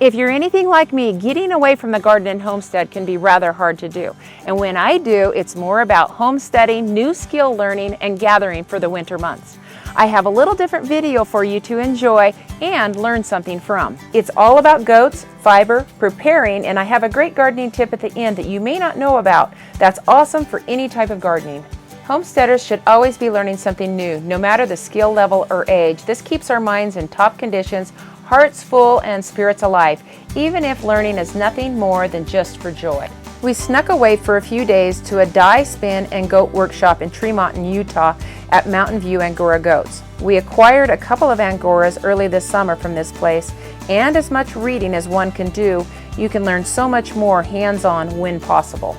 If you're anything like me, getting away from the garden and homestead can be rather hard to do. And when I do, it's more about homesteading, new skill learning, and gathering for the winter months. I have a little different video for you to enjoy and learn something from. It's all about goats, fiber, preparing, and I have a great gardening tip at the end that you may not know about. That's awesome for any type of gardening. Homesteaders should always be learning something new, no matter the skill level or age. This keeps our minds in top conditions, hearts full, and spirits alive, even if learning is nothing more than just for joy. We snuck away for a few days to a dye, spin, and goat workshop in Tremont, Utah at Mountain View Angora Goats. We acquired a couple of Angoras early this summer from this place, and as much reading as one can do, you can learn so much more hands-on when possible.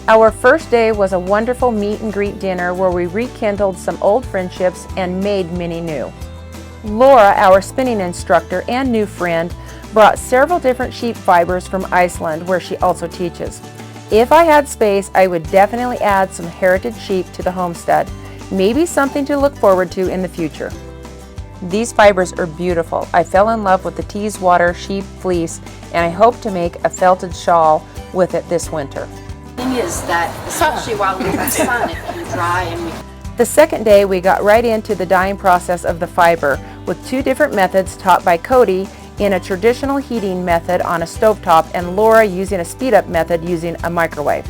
Our first day was a wonderful meet and greet dinner where we rekindled some old friendships and made many new. Laura, our spinning instructor and new friend, brought several different sheep fibers from Iceland, where she also teaches. If I had space, I would definitely add some heritage sheep to the homestead, maybe something to look forward to in the future. These fibers are beautiful. I fell in love with the Teeswater sheep fleece, and I hope to make a felted shawl with it this winter. The thing is that, especially while we're in the sun, it can dry and we... The second day, we got right into the dyeing process of the fiber with two different methods taught by Cody, in a traditional heating method on a stovetop, and Laura using a speed-up method using a microwave.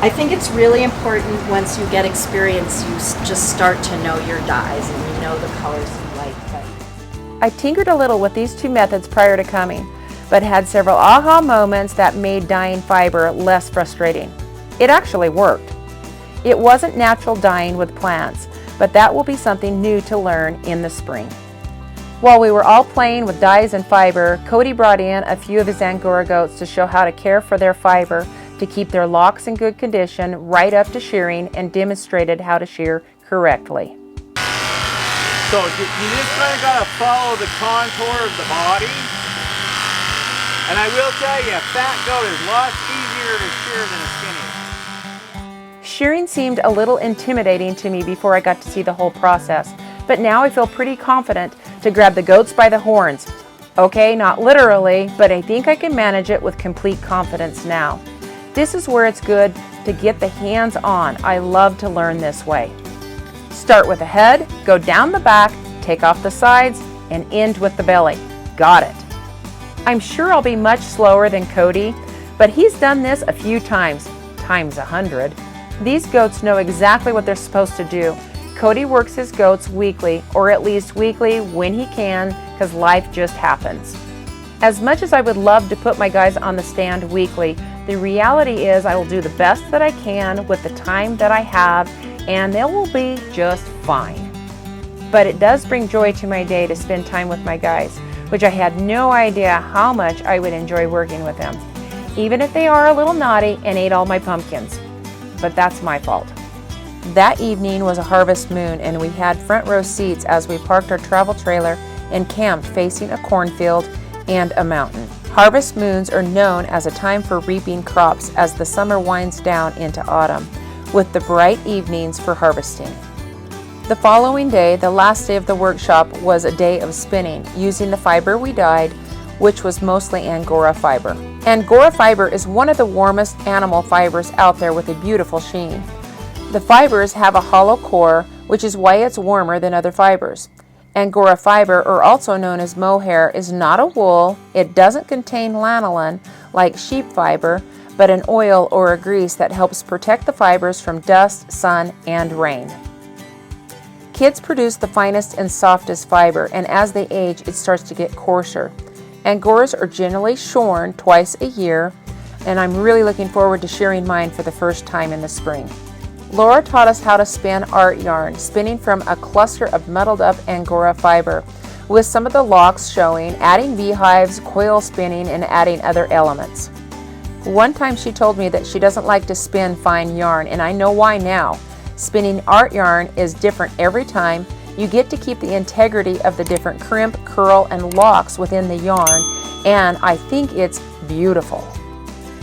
I think it's really important once you get experience, you just start to know your dyes and you know the colors you like. I tinkered a little with these two methods prior to coming, but had several aha moments that made dyeing fiber less frustrating. It actually worked. It wasn't natural dyeing with plants, but that will be something new to learn in the spring. While we were all playing with dyes and fiber, Cody brought in a few of his Angora goats to show how to care for their fiber to keep their locks in good condition right up to shearing, and demonstrated how to shear correctly. So you just kind of got to follow the contour of the body. And I will tell you, a fat goat is lots easier to shear than a skinny. Shearing seemed a little intimidating to me before I got to see the whole process, but now I feel pretty confident to grab the goats by the horns. Okay, not literally, but I think I can manage it with complete confidence now. This is where it's good to get the hands on. I love to learn this way. Start with the head, go down the back, take off the sides, and end with the belly. Got it. I'm sure I'll be much slower than Cody, but he's done this a few times 100. These goats know exactly what they're supposed to do. Cody works his goats weekly, or at least weekly when he can, because life just happens. As much as I would love to put my guys on the stand weekly, the reality is I will do the best that I can with the time that I have, and they will be just fine. But it does bring joy to my day to spend time with my guys, which I had no idea how much I would enjoy working with them, even if they are a little naughty and ate all my pumpkins. But that's my fault. That evening was a harvest moon, and we had front row seats as we parked our travel trailer and camped facing a cornfield and a mountain. Harvest moons are known as a time for reaping crops as the summer winds down into autumn, with the bright evenings for harvesting. The following day, the last day of the workshop, was a day of spinning using the fiber we dyed, which was mostly Angora fiber. Angora fiber is one of the warmest animal fibers out there with a beautiful sheen. The fibers have a hollow core, which is why it's warmer than other fibers. Angora fiber, or also known as mohair, is not a wool. It doesn't contain lanolin like sheep fiber, but an oil or a grease that helps protect the fibers from dust, sun, and rain. Kids produce the finest and softest fiber, and as they age, it starts to get coarser. Angoras are generally shorn twice a year, and I'm really looking forward to shearing mine for the first time in the spring. Laura taught us how to spin art yarn, spinning from a cluster of muddled up Angora fiber, with some of the locks showing, adding beehives, coil spinning, and adding other elements. One time she told me that she doesn't like to spin fine yarn, and I know why now. Spinning art yarn is different every time. You get to keep the integrity of the different crimp, curl, and locks within the yarn, and I think it's beautiful.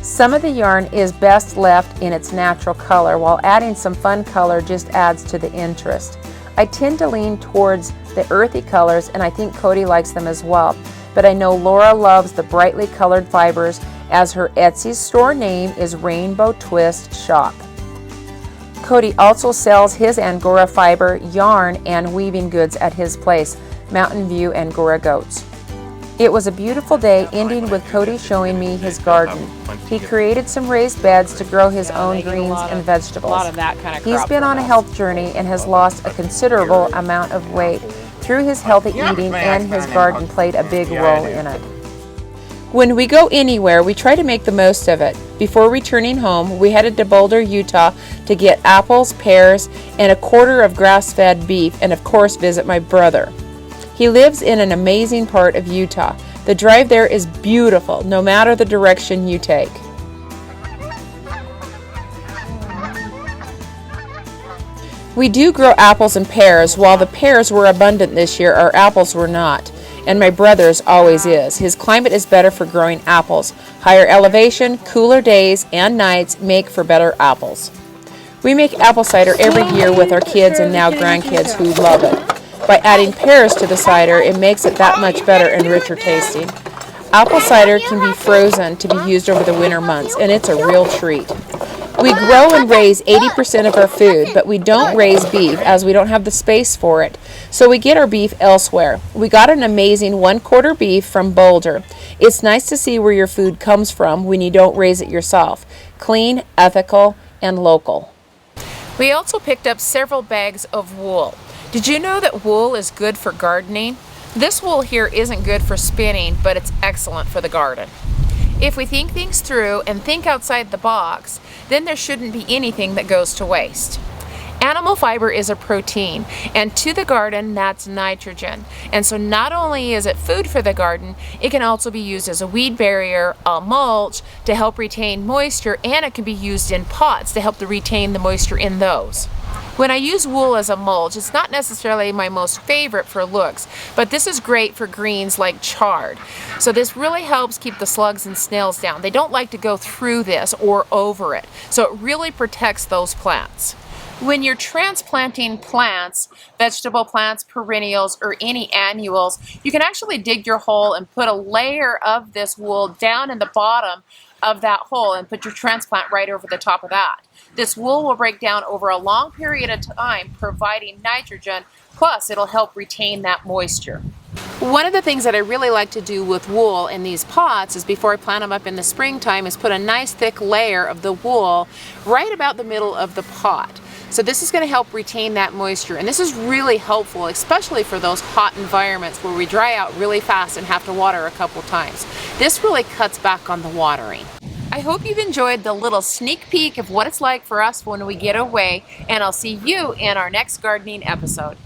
Some of the yarn is best left in its natural color, while adding some fun color just adds to the interest. I tend to lean towards the earthy colors, and I think Cody likes them as well, but I know Laura loves the brightly colored fibers, as her Etsy store name is Rainbow Twist Shop. Cody also sells his Angora fiber, yarn, and weaving goods at his place, Mountain View Angora Goats. It was a beautiful day, ending with Cody showing me his garden. He created some raised beds to grow his own greens and vegetables. He's been on a health journey and has lost a considerable amount of weight through his healthy eating, and his garden played a big role in it. When we go anywhere, we try to make the most of it. Before returning home, we headed to Boulder, Utah to get apples, pears, and a quarter of grass-fed beef, and of course visit my brother. He lives in an amazing part of Utah. The drive there is beautiful, no matter the direction you take. We do grow apples and pears. While the pears were abundant this year, our apples were not. And my brother's always is. His climate is better for growing apples. Higher elevation, cooler days and nights make for better apples. We make apple cider every year with our kids and now grandkids who love it. By adding pears to the cider, it makes it that much better and richer tasting. Apple cider can be frozen to be used over the winter months, and it's a real treat. We grow and raise 80% of our food, but we don't raise beef as we don't have the space for it. So we get our beef elsewhere. We got an amazing 1/4 beef from Boulder. It's nice to see where your food comes from when you don't raise it yourself. Clean, ethical, and local. We also picked up several bags of wool. Did you know that wool is good for gardening? This wool here isn't good for spinning, but it's excellent for the garden. If we think things through and think outside the box, then there shouldn't be anything that goes to waste. Animal fiber is a protein, and to the garden, that's nitrogen. And so not only is it food for the garden, it can also be used as a weed barrier, a mulch, to help retain moisture, and it can be used in pots to help to retain the moisture in those. When I use wool as a mulch, it's not necessarily my most favorite for looks, but this is great for greens like chard. So this really helps keep the slugs and snails down. They don't like to go through this or over it, so it really protects those plants. When you're transplanting plants, vegetable plants, perennials, or any annuals, you can actually dig your hole and put a layer of this wool down in the bottom of that hole and put your transplant right over the top of that. This wool will break down over a long period of time, providing nitrogen, plus it'll help retain that moisture. One of the things that I really like to do with wool in these pots is, before I plant them up in the springtime, is put a nice thick layer of the wool right about the middle of the pot. So this is going to help retain that moisture, and this is really helpful, especially for those hot environments where we dry out really fast and have to water a couple times. This really cuts back on the watering. I hope you've enjoyed the little sneak peek of what it's like for us when we get away, and I'll see you in our next gardening episode.